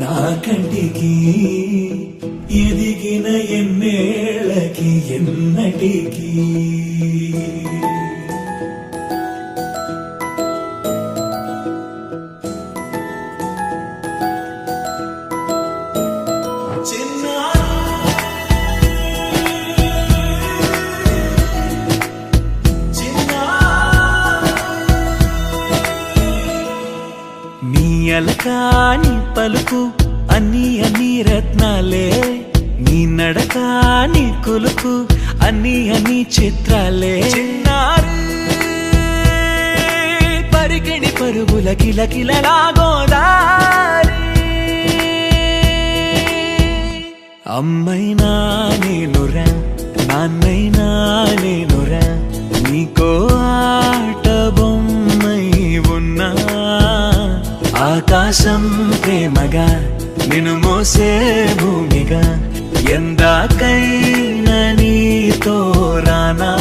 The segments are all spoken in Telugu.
నా కంటికి ఎదిగిన ఎన్నేళ్ళకి ఎన్నటికి అలకాని పలుకు అన్ని అన్ని రత్నాలే నీ నడకాని కులుకు అన్ని అన్ని చిత్రాలే చిన్నారు పరికిణి పరుగుల కిలకిలలాగోదారి అమ్మైనా నేనురా నాన్నైనా నేనురా నీకో ఆట బొమ్మై ఉన్నా ఆకాశం ప్రేమగా నిన్ను మోసే భూమిగా ఎందాకైనా నీతో రానా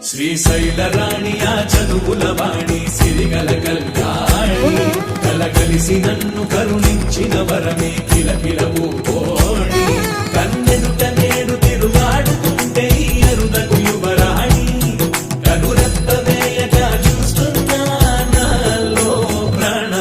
శ్రీశైల రాణి ఆ చదువుల వాణి సిరిగల కల్యాణి కలగలిసి నన్ను కరుణించిన వరమే కిలకిలవు కోణి కన్నెదుట నేడు తిరుగాడుతుంటే అరుదకు యువరాణి కనురెప్ప వేయగా చూస్తున్నా నాలో ప్రాణ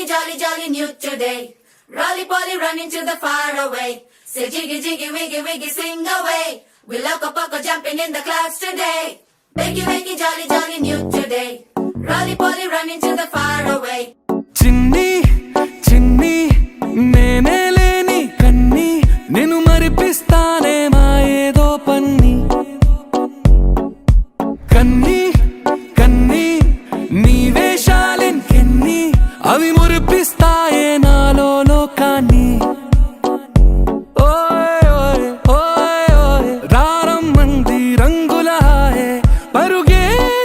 Jolly, jolly new today. Rolly poly running to the far away. Say jiggy, jiggy, wiggy, wiggy, sing away. We loco poco jumping in the clouds today. Wakey, jolly, jolly new today. Rolly poly running to the far away. Chinni, chinni, nene leni kanni, nenu maripistane ma edo panni. Kanni, kanni, nee veshalin kenni. అవి మురిపిస్తాయే నాలో లోకాన్ని ఓయ్ ఓయ్ ఓయ్ ఓయ్ రారమ్మంది రంగుల హాయే పరుగే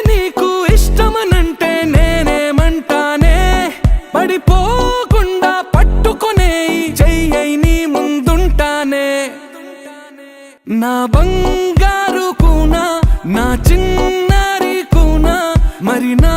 నీకు ఇష్టమనంటే నేనేమంటానే పడిపోకుండా పట్టుకునే చెయ్యై నీ ముందుంటానే నా బంగారు కూనా నా చిన్నారి కూనా మరి నా